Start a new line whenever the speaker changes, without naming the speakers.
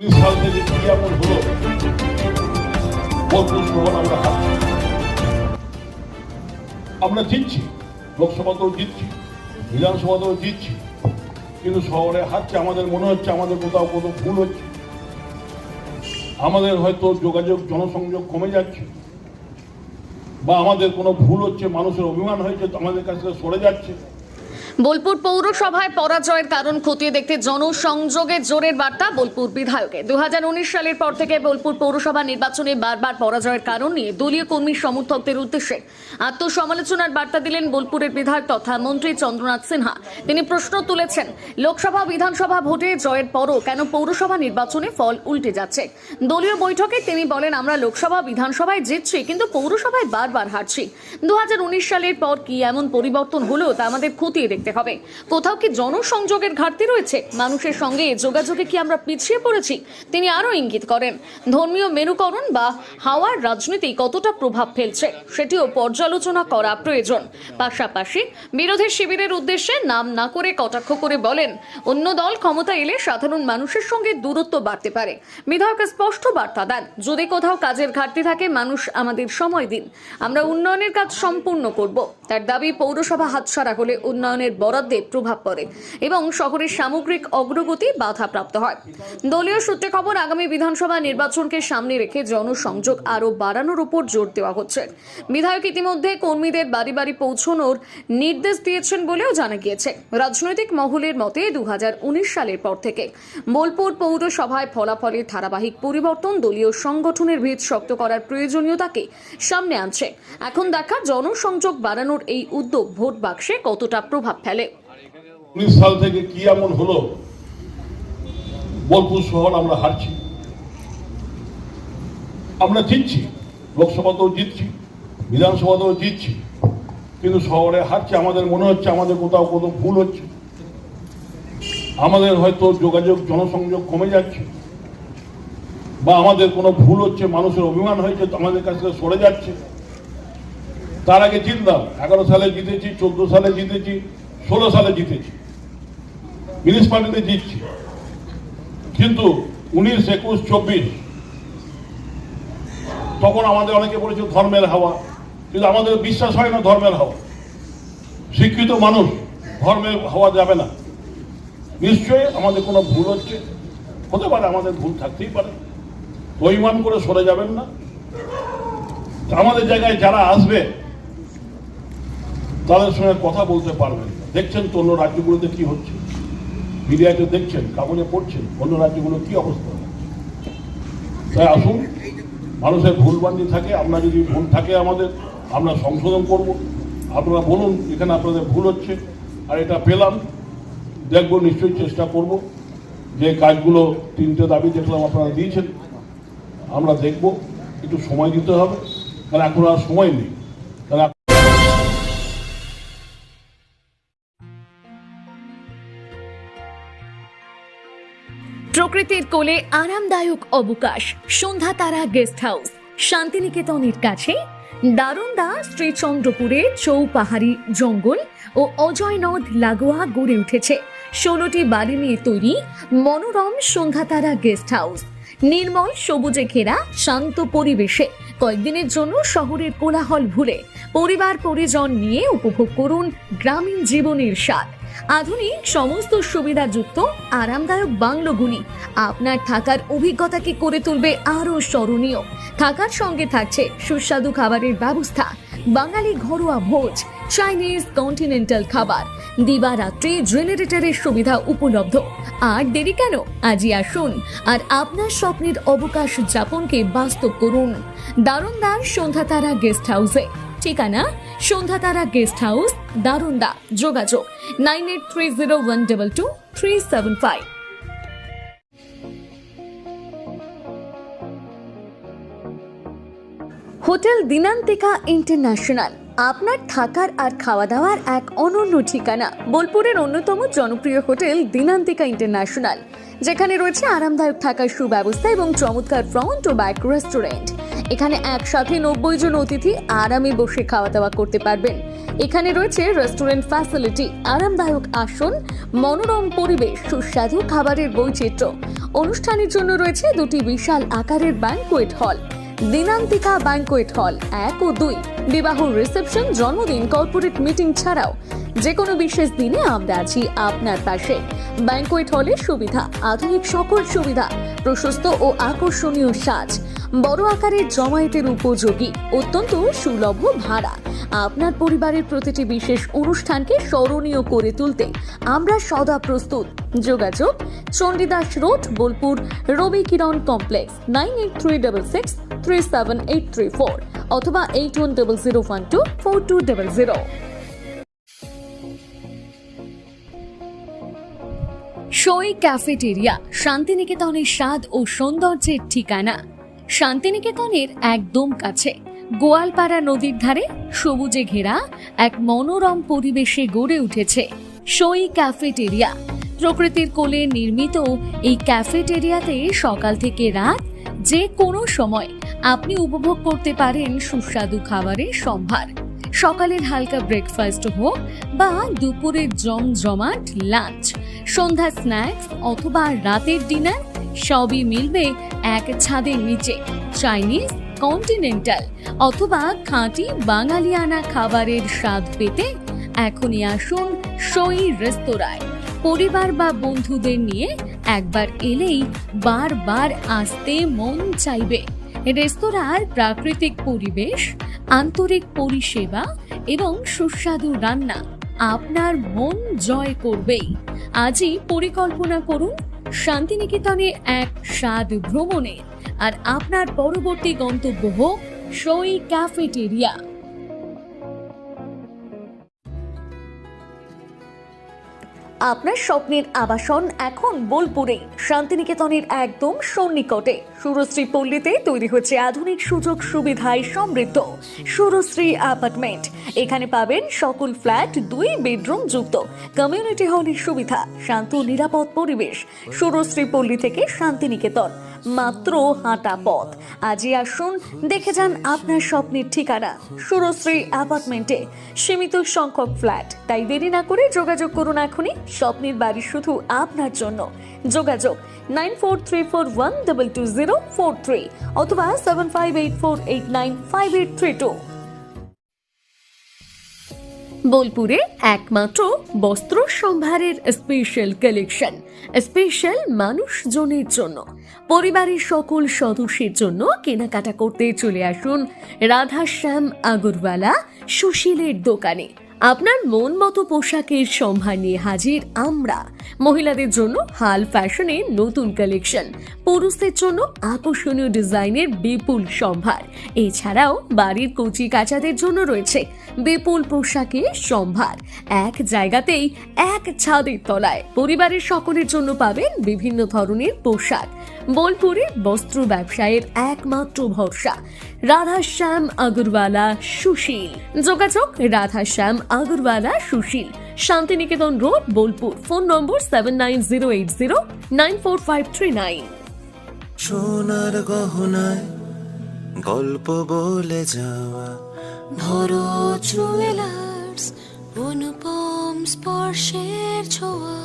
সাল থেকে কি এমন হলো বোলপুর শহর আমরা হারছি, আমরা জিতছি, লোকসভাতেও জিতছি, বিধানসভাতেও জিতছি, কিন্তু শহরে হারছে। আমাদের মনে হচ্ছে আমাদের কোথাও ভুল হচ্ছে, আমাদের হয়তো যোগাযোগ জনসংযোগ কমে যাচ্ছে, বা আমাদের কোনো ভুল হচ্ছে, মানুষের অভিমান হয়েছে, আমাদের কাছ থেকে সরে যাচ্ছে।
বোলপুর পৌরসভায় পরাজয়ের কারণ খতিয়ে দেখতে জনসংযোগে জোরের বার্তা বোলপুর বিধায়কের। 2019 সালের পর থেকে বোলপুর পৌরসভা নির্বাচনে বারবার পরাজয়ের কারণ নিয়ে দলীয় কর্মী সমর্থকদের উদ্দেশ্যে আত্মসমালোচনার বার্তা দিলেন বোলপুরের বিধায়ক তথা মন্ত্রী চন্দ্রনাথ সিনহা। তিনি প্রশ্ন তুলেছেন, লোকসভা বিধানসভা ভোটে জয়ের পরও কেন পৌরসভা নির্বাচনে ফল উল্টে যাচ্ছে। দলীয় বৈঠকে তিনি বলেন, আমরা লোকসভা বিধানসভায় জিতছি, কিন্তু পৌরসভায় বারবার হারছি। 2019 সালের পর কি এমন পরিবর্তন হলো তা আমাদের খতিয়ে দেখতে হবে। কোথাও কি জনসংযোগের ঘাটতি রয়েছে? মানুষের সঙ্গে যোগাযোগে কি আমরা পিছিয়ে পড়েছি? তিনি আরো ইঙ্গিত করেন, ধর্মীয় মেরুকরণ বা হাওয়ার রাজনীতি কতটা প্রভাব ফেলছে সেটিও পর্যালোচনা করা প্রয়োজন। পাশাপাশি বিরোধী শিবিরের উদ্দেশ্যে নাম না করে কটাক্ষ করে বলেন, অন্য দল ক্ষমতা এলে সাধারণ মানুষের সঙ্গে দূরত্ব বাড়তে পারে। বিধায়ক স্পষ্ট বার্তা দেন, যদি কোথাও কাজের ঘাটতি থাকে মানুষ আমাদের সময় দিন, আমরা উন্নয়নের কাজ সম্পূর্ণ করব। তার দাবি, পৌরসভা হাতছাড়া হলে উন্নয়নের বরাদ্দে প্রভাব পড়ে এবং শহরের সামগ্রিক অগ্রগতি বাধাপ্রাপ্ত হয়। দলীয় সূত্রে খবর, আগামী বিধানসভা নির্বাচনকে সামনে রেখে জনসংযোগ আরও বাড়ানোর উপর জোর দেওয়া হচ্ছে। বিধায়ক ইতিমধ্যে কর্মীদের বাড়ি বাড়ি পৌঁছানোর নির্দেশ দিয়েছেন বলেও জানা গিয়েছে। রাজনৈতিক মহলের মতে 2019 সালের পর থেকে বোলপুর পৌরসভায় ফলাফলের ধারাবাহিক পরিবর্তন দলীয় সংগঠনের ভিত শক্ত করার প্রয়োজনীয়তাকে সামনে আনছে। এখন দেখা জনসংযোগ বাড়ানোর এই উদ্যোগ ভোট বাক্সে কতটা প্রভাব ফেলে।
19 সাল থেকে কি এমন হলো বোলপুর শহর আমরা হারছি, আমরা জিতছি, লোকসভাতেও জিতছি, বিধানসভাতেও জিতছি, কিন্তু শহরে হারছে। আমাদের মনে হচ্ছে আমাদের কোথাও ভুল হচ্ছে, আমাদের হয়তো যোগাযোগ জনসংযোগ কমে যাচ্ছে, বা আমাদের কোনো ভুল হচ্ছে, মানুষের অভিমান হয়েছে, আমাদের কাছ থেকে সরে যাচ্ছে। তার আগে জিতলাম, 11 সালে জিতেছি, 14 সালে জিতেছি, 16 সালে জিতেছি, মিউনিসিপালিটিতে জিতছি, কিন্তু 19, 21, 24 তখন আমাদের অনেকে বলেছিল ধর্মের হাওয়া, কিন্তু আমাদের বিশ্বাস হয় না ধর্মের হাওয়া। শিক্ষিত মানুষ, ধর্মের হাওয়া যাবে না। নিশ্চয়ই আমাদের কোনো ভুল হতে পারে, আমাদের ভুল থাকতেই পারে, অভিমান করে সরে যাবেন না। আমাদের জায়গায় যারা আসবে তাদের সঙ্গে কথা বলতে পারবেন। দেখছেন তো অন্য রাজ্যগুলোতে কি হচ্ছে, মিডিয়াতে দেখছেন, কাগজে পড়ছেন অন্য রাজ্যগুলো কি অবস্থা। তাই আসুন, মানুষের ভুলবান্দি থাকে, আপনার যদি ভুল থাকে আমাদের, আমরা সংশোধন করব। আপনারা বলুন এখানে আপনাদের ভুল হচ্ছে, আর এটা পেলাম, দেখবো, নিশ্চয়ই চেষ্টা করব যে কাজগুলো 3টে দাবি দেখলাম আপনারা দিয়েছেন, আমরা দেখব। একটু সময় দিতে হবে, কারণ এখন আর সময় নেই।
প্রকৃতির কোলে আরামদায়ক অবকাশ, সন্ধ্যা তারা গেস্ট হাউস, শান্তিনিকেতনের কাছে দারুন্দা শ্রীচন্দ্রপুরে চৌপাহাড়ি জঙ্গল ও অজয় নদ লাগোয়া গড়ে উঠেছে 16টি বাড়ি নিয়ে তৈরি মনোরম সন্ধ্যা তারা গেস্ট হাউস। নির্মল সবুজে ঘেরা শান্ত পরিবেশে কয়েকদিনের জন্য শহরের কোলাহল ভুলে পরিবার পরিজন নিয়ে উপভোগ করুন গ্রামীণ জীবনের স্বাদ। আধুনিক সমস্ত সুবিধাযুক্ত আরামদায়ক বাংলোগুলি আপনার থাকার অভিজ্ঞতাকে করে তুলবে আরও স্মরণীয়। থাকার সঙ্গে থাকছে সুস্বাদু খাবারের ব্যবস্থা, বাঙালি ঘরোয়া ভোজ, চাইনিজ, কন্টিনেন্টাল খাবার, দিবারাত্রি জেনারেটরের সুবিধা উপলব্ধ। আর দেরি কেন, আজই আসুন আর আপনার স্বপ্নের অবকাশ যাপনকে বাস্তব করুন দারুন্দা সন্ধ্যা তারা গেস্ট হাউসে। ঠিকানা সন্ধ্যা তারা গেস্ট হাউস, দারুন্দা। যোগাযোগ 9830122375। হোটেল দিনান্তিকা ইন্টারন্যাশনাল আপনার থাকার আর খাওয়া দাওয়ার এক অনন্য ঠিকানা। বোলপুরের অন্যতম জনপ্রিয় হোটেল দিনান্তিকা ইন্টারন্যাশনাল, যেখানে রয়েছে আরামদায়ক থাকার সুব্যবস্থা এবং চমৎকার ফ্রন্ট ও ব্যাক রেস্টুরেন্ট। এখানে একসাথে 90 জন অতিথি আরামে বসে খাওয়া দাওয়া করতে পারবেন। এখানে রয়েছে রেস্টুরেন্ট ফ্যাসিলিটি, আরামদায়ক আসন, মনোরম পরিবেশ, সুস্বাদু খাবারের বৈচিত্র্য। অনুষ্ঠানের জন্য রয়েছে দুটি বিশাল আকারের banquet hall, Dinantika banquet hall 1 ও 2, বিবাহ, রিসেপশন, জন্মদিন, কর্পোরেট মিটিং ছাড়াও যে কোনো বিশেষ দিনে আমরা আছি আপনার পাশে। ব্যাংকোয়েট হলের সুবিধা, আধুনিক সকল সুবিধা, প্রশস্ত ও আকর্ষণীয় সাজ, বড় আকারের জমায়েতের উপযোগী, অত্যন্ত সুলভ ভাড়া। আপনার পরিবারের প্রতিটি বিশেষ অনুষ্ঠানকে স্মরণীয় করে তুলতে আমরা সদা প্রস্তুত। যোগাযোগ চণ্ডীদাস রোড, বোলপুর, রবি কিরণ কমপ্লেক্স, 9836637834 অথবা 8100124200। সই ক্যাফেটেরিয়া, শান্তিনিকেতনের স্বাদ ও সৌন্দর্যের ঠিকানা। শান্তিনিকেতনের একদম কাছে, গোয়ালপাড়া নদীর ধারে সবুজে ঘেরা এক মনোরম পরিবেশে গড়ে উঠেছে সই ক্যাফেটেরিয়া। প্রকৃতির কোলে নির্মিত এই ক্যাফেটেরিয়াতে সকাল থেকে রাত যে কোনো সময় আপনি উপভোগ করতে পারেন সুস্বাদু খাবারের সম্ভার। সকালের হালকা ব্রেকফাস্ট হোক বা দুপুরের জমজমাট লাঞ্চ, সন্ধ্যা স্ন্যাক্স অথবা রাতের ডিনার, সবই মিলবে এক ছাদের নিচে। চাইনিজ, কন্টিনেন্টাল অথবা খাঁটি বাঙালিয়ানা খাবারের স্বাদ পেতে এখনই আসুন সই রেস্তোরাঁয়। পরিবার বা বন্ধুদের নিয়ে একবার এলেই বারবার আসতে মন চাইবে। রেস্তোরাঁর প্রাকৃতিক পরিবেশ, আন্তরিক পরিষেবা এবং সুস্বাদু রান্না আপনার মন জয় করবেই। আজই পরিকল্পনা করুন শান্তিনিকেতনে এক স্বাদ ভ্রমণে, আর আপনার পরবর্তী গন্তব্য হোক সই ক্যাফেটেরিয়া। আপনার স্বপ্নের আবাসন এখন বোলপুরে, শান্তিনিকেতনের একদম সন্নিকটে সুরশ্রী পল্লীতে তৈরি হচ্ছে আধুনিক সুযোগ সুবিধায় সমৃদ্ধ সুরশ্রী অ্যাপার্টমেন্ট। এখানে পাবেন সকল ফ্ল্যাট 2 বেডরুম যুক্ত, কমিউনিটি হলের সুবিধা, শান্ত নিরাপদ পরিবেশ। সুরশ্রী পল্লী থেকে শান্তিনিকেতন মাত্র হাঁটা পথ। আজই আসুন, দেখে যান আপনার স্বপ্নের ঠিকানা সুরশ্রী অ্যাপার্টমেন্টে। সীমিত সংখ্যক ফ্ল্যাট, তাই দেরি না করে যোগাযোগ করুন এখনই। স্বপ্নের বাড়ি শুধু আপনার জন্য। যোগাযোগ 9434122043 অথবা 7584895832। বোলপুরে একমাত্র বস্ত্র সম্ভারের স্পেশাল কালেকশন, স্পেশাল মানুষজনের জন্য, পরিবারের সকল সদস্যের জন্য কেনাকাটা করতে চলে আসুন রাধাশ্যাম আগরওয়ালা সুশীলের দোকানে। আপনার মন মতো পোশাকের সম্ভার নিয়ে হাজির আমরা। মহিলাদের জন্য হাল ফ্যাশনের নতুন কালেকশন, পুরুষদের জন্য আকর্ষণীয় ডিজাইনের বিপুল সম্ভার। এছাড়াও বাড়ির কচি কাচাদের জন্য রয়েছে বিপুল পোশাকের সম্ভার। এক জায়গাতেই, এক ছাদের তলায় পরিবারের সকলের জন্য পাবেন বিভিন্ন ধরনের পোশাক। বোলপুরে বস্ত্র ব্যবসায়ের একমাত্র ভরসা রাধাশ্যাম আগরওয়ালা সুশীল। যোগাযোগ Radhashyam Agarwala Sushil, Santiniketan road, Bolpur. Phone number 7908094539।
সোনার গহনায় গল্প বলে যাওয়া
ভরত জুয়েলার্স, অনুপম স্পর্শের ছোঁয়া।